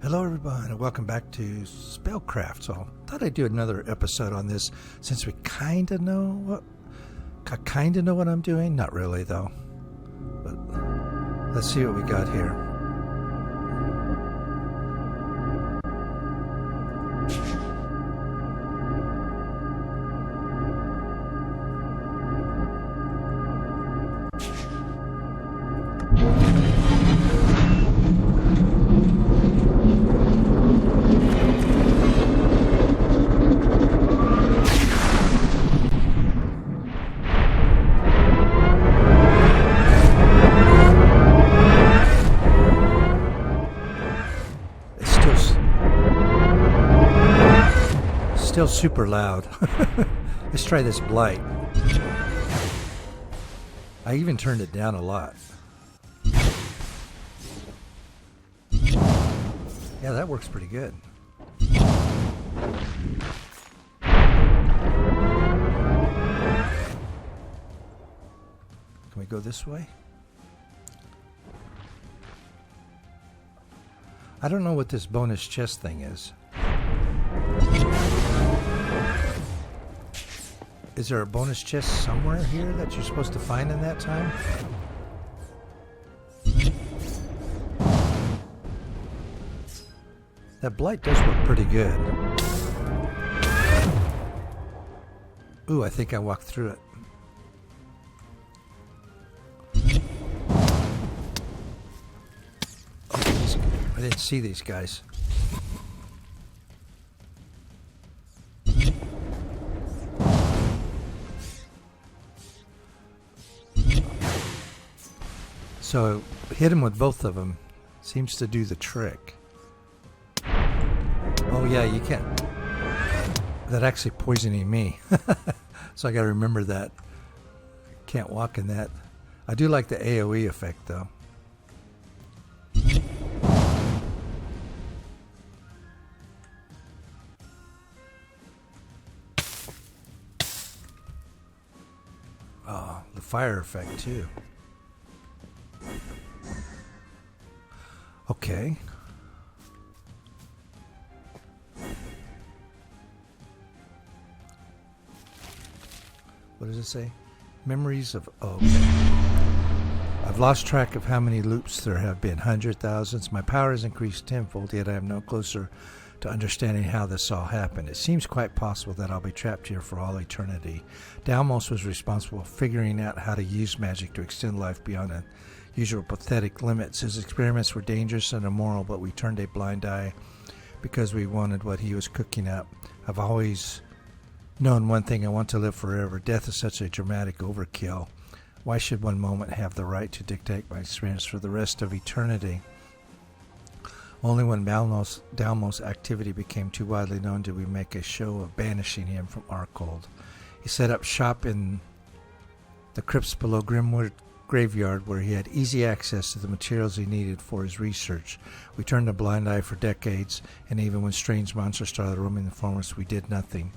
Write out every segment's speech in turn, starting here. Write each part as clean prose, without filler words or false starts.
Hello everyone and welcome back to Spellcraft. So I thought I'd do another episode on this since we kind of know what I'm doing. Not really though. But let's see what we got here. Still super loud. Let's try this blight. I even turned it down a lot. Yeah, that works pretty good. Can we go this way? I don't know what this bonus chest thing is. Is there a bonus chest somewhere here that you're supposed to find in that time? That blight does work pretty good. Ooh, I think I walked through it. Oh, I didn't see these guys. So hit him with both of them. Seems to do the trick. Oh yeah, you can't. That actually poisoning me. So I gotta remember that. Can't walk in that. I do like the AoE effect though. Oh, the fire effect too. Okay. What does it say? Memories of... Oh, okay. I've lost track of how many loops there have been. Hundreds, thousands. My power has increased tenfold, yet I am no closer to understanding how this all happened. It seems quite possible that I'll be trapped here for all eternity. Dalmos was responsible for figuring out how to use magic to extend life beyond a usual pathetic limits. His experiments were dangerous and immoral, but we turned a blind eye because we wanted what he was cooking up. I've always known one thing: I want to live forever. Death is such a dramatic overkill. Why should one moment have the right to dictate my experience for the rest of eternity? Only when Dalmos' activity became too widely known did we make a show of banishing him from Arkhold. He set up shop in the crypts below Grimwood Graveyard, where he had easy access to the materials he needed for his research. We turned a blind eye for decades, and even when strange monsters started roaming the forest, we did nothing.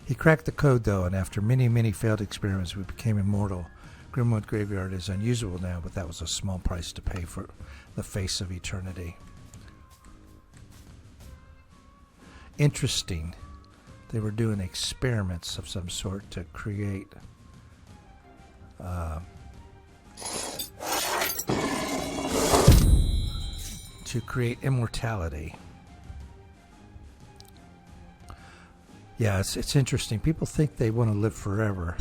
He cracked the code, though, and after many, many failed experiments, we became immortal. Grimwood Graveyard is unusable now, but that was a small price to pay for the face of eternity. Interesting. They were doing experiments of some sort to create immortality. Yeah, it's interesting. People think they want to live forever,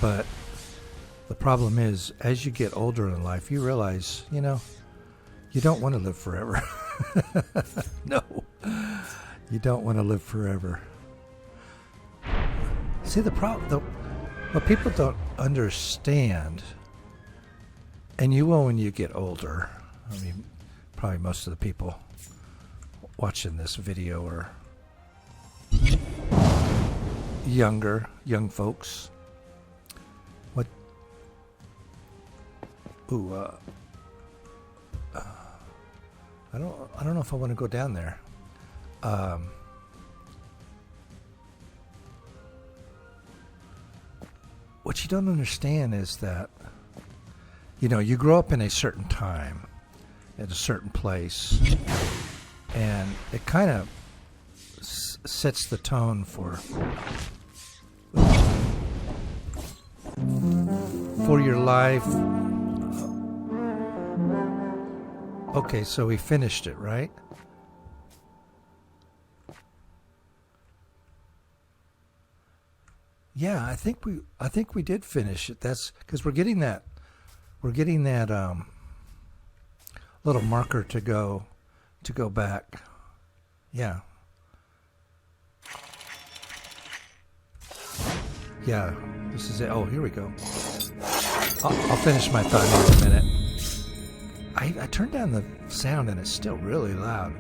but the problem is, as you get older in life, you realize, you don't want to live forever. No, you don't want to live forever. See, the problem, what people don't understand, and you will when you get older. I mean, probably most of the people watching this video are young folks. What? Ooh, I don't know if I want to go down there. What you don't understand is that, you grow up in a certain time. at a certain place, and it kind of sets the tone for your life. Okay, so we finished it, right? Yeah, I think we did finish it. That's because we're getting that little marker to go back. Yeah. Yeah, this is it. Oh, here we go. I'll finish my thought in a minute. I turned down the sound and it's still really loud.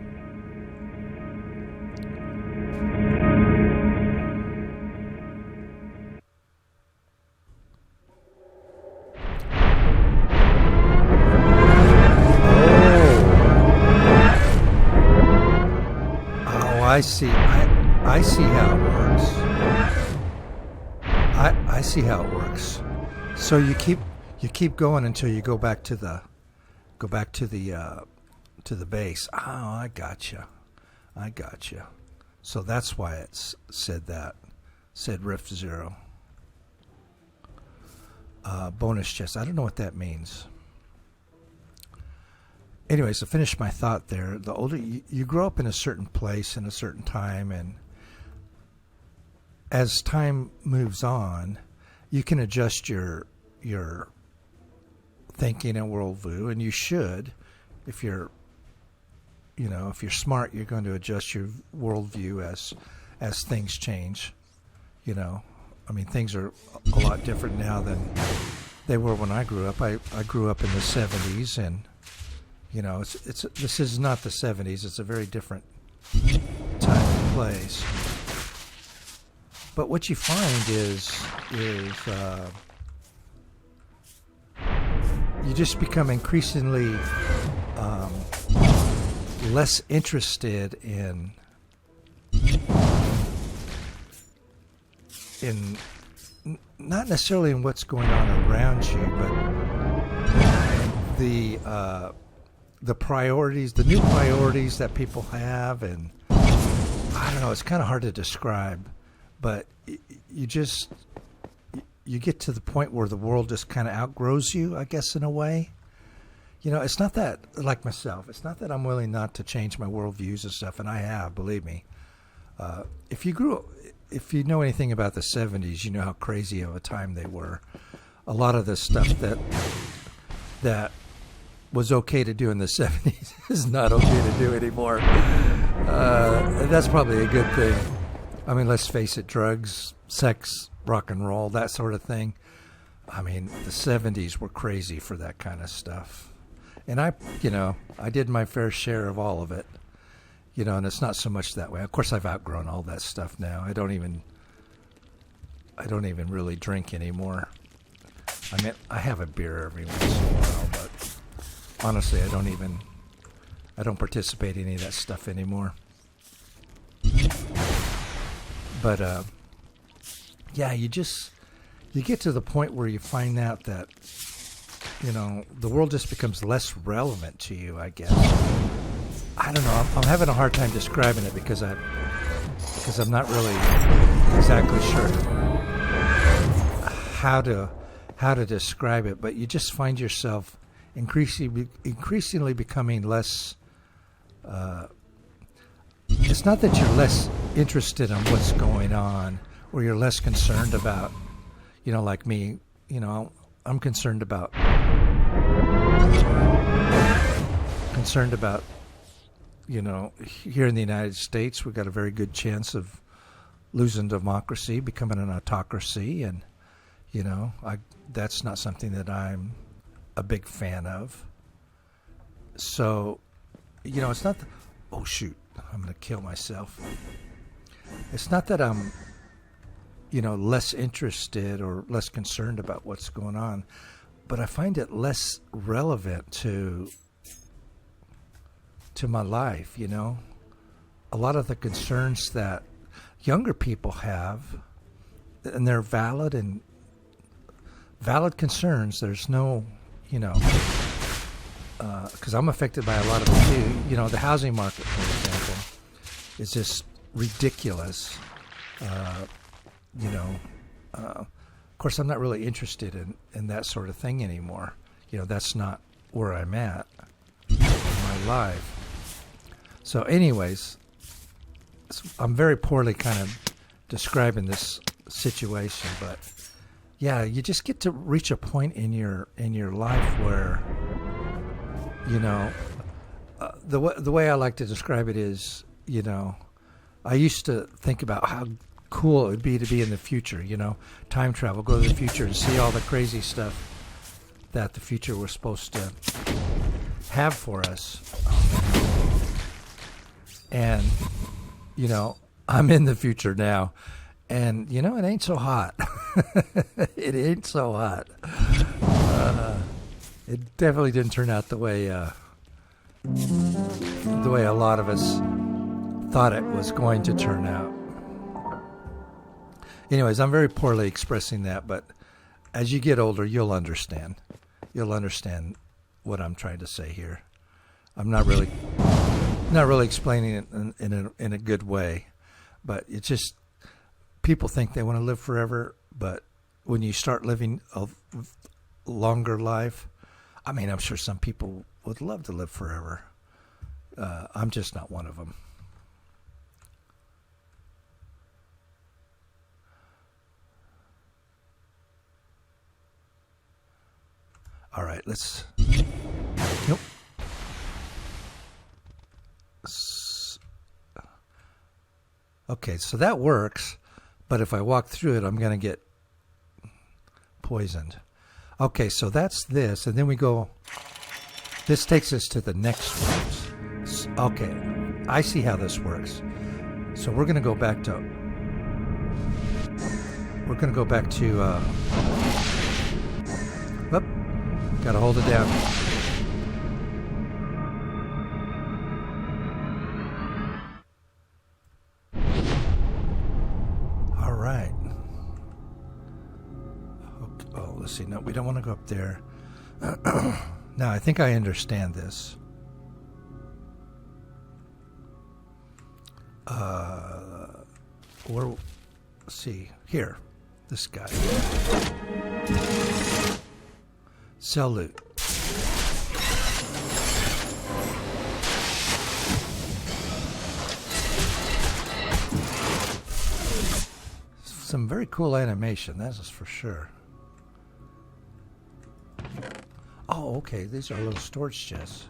Oh, I see. I see how it works. I see how it works. So you keep going until you go back to the base. Oh, I gotcha. So that's why it's said Rift 0. Bonus chest. I don't know what that means. Anyways, to finish my thought there, the older you grow up in a certain place in a certain time, and as time moves on, you can adjust your thinking and worldview, and you should. If you're smart, you're going to adjust your worldview as things change. I mean, things are a lot different now than they were when I grew up. I grew up in the 70s, and this is not the 70s. It's a very different time and place. But what you find is you just become increasingly less interested in not necessarily in what's going on around you, but the priorities, the new priorities that people have, and I don't know. It's kind of hard to describe, but you get to the point where the world just kind of outgrows you, I guess, in a way. It's not that, like myself, it's not that I'm willing not to change my worldviews and stuff, and I have, believe me. If you know anything about the 70s, you know how crazy of a time they were. A lot of the stuff that was okay to do in the 70s is not okay to do anymore. That's probably a good thing. I mean, let's face it, drugs, sex, rock and roll, that sort of thing. I mean, the 70s were crazy for that kind of stuff. And I did my fair share of all of it. And it's not so much that way. Of course, I've outgrown all that stuff now. I don't even really drink anymore. I mean, I have a beer every once in a while, but honestly, I don't participate in any of that stuff anymore. But yeah, you get to the point where you find out that the world just becomes less relevant to you, I guess. I don't know. I'm having a hard time describing it because I'm not really exactly sure how to describe it. But you just find yourself increasingly becoming less. It's not that you're less interested in what's going on, or you're less concerned about, like me. I'm concerned about here in the United States, we've got a very good chance of losing democracy, becoming an autocracy, and that's not something that I'm a big fan of. So, it's not. Oh shoot! I'm going to kill myself. It's not that I'm, less interested or less concerned about what's going on, but I find it less relevant to my life. A lot of the concerns that younger people have, and they're valid concerns. There's no, because I'm affected by a lot of it too. You know, the housing market, for example, is just ridiculous. You know, of course, I'm not really interested in that sort of thing anymore. You know, that's not where I'm at in my life. So anyways, I'm very poorly kind of describing this situation, but yeah, you just get to reach a point in your life where, you know, the way I like to describe it is, you know, I used to think about how cool it would be to be in the future, you know, time travel, go to the future and see all the crazy stuff that the future was supposed to have for us. And, you know, I'm in the future now, and, you know, it ain't so hot. It ain't so hot. It definitely didn't turn out the way a lot of us thought it was going to turn out. Anyways, I'm very poorly expressing that, but as you get older, you'll understand. You'll understand what I'm trying to say here. I'm not really explaining it in a good way, but it's just people think they want to live forever, but when you start living a longer life, I mean, I'm sure some people would love to live forever. I'm just not one of them. All right, let's... Nope. Okay, so that works, but if I walk through it, I'm going to get poisoned. Okay, so that's this, and then we go... This takes us to the next rooms. Okay, I see how this works. So we're going to go back to... Whoop. Gotta hold it down. All right. Okay. Oh, let's see. No, we don't want to go up there. Now, I think I understand this. Or, let's see. Here. This guy. Sell loot. Some very cool animation, that is for sure. Oh, okay, these are little storage chests.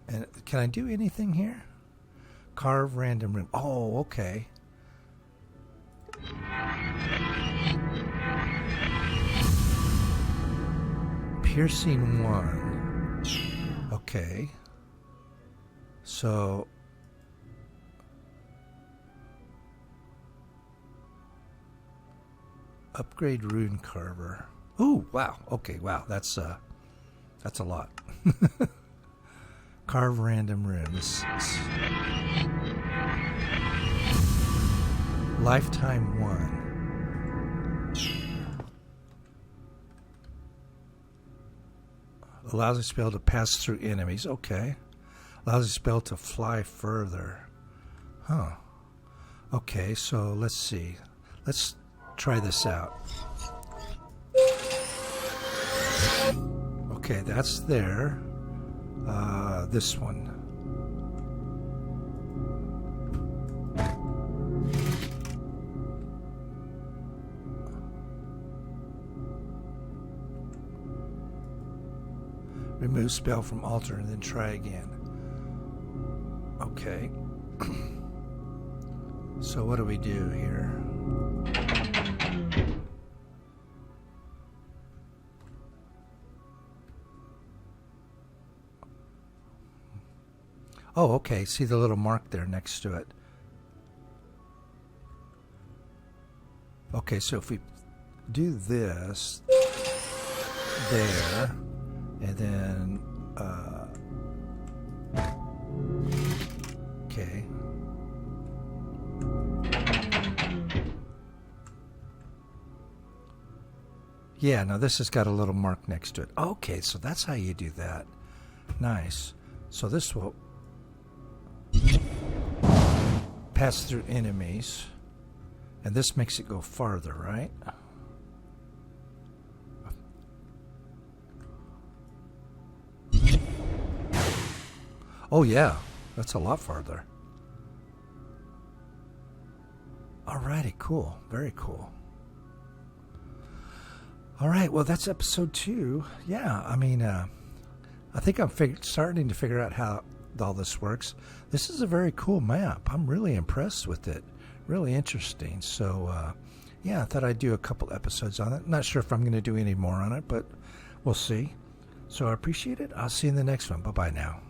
And can I do anything here? Carve random room. Oh, okay. Piercing 1. Okay. So upgrade rune carver. Ooh, wow. Okay, wow. That's a lot. Carve random rune. Lifetime 1. Allows the spell to pass through enemies. Okay. Allows the spell to fly further. Huh. Okay, so let's see. Let's try this out. Okay, that's there. This one. Remove spell from altar and then try again. Okay. So what do we do here? Oh, okay. See the little mark there next to it. Okay, so if we do this there, and then okay. Yeah, no, this has got a little mark next to it. Okay, so that's how you do that. Nice. So this will pass through enemies. And this makes it go farther, right? Oh, yeah. That's a lot farther. Alrighty, cool. Very cool. All right, well, that's episode 2. Yeah, I mean, I think I'm starting to figure out how all this works. This is a very cool map. I'm really impressed with it. Really interesting. So, yeah, I thought I'd do a couple episodes on it. Not sure if I'm going to do any more on it, but we'll see. So I appreciate it. I'll see you in the next one. Bye-bye now.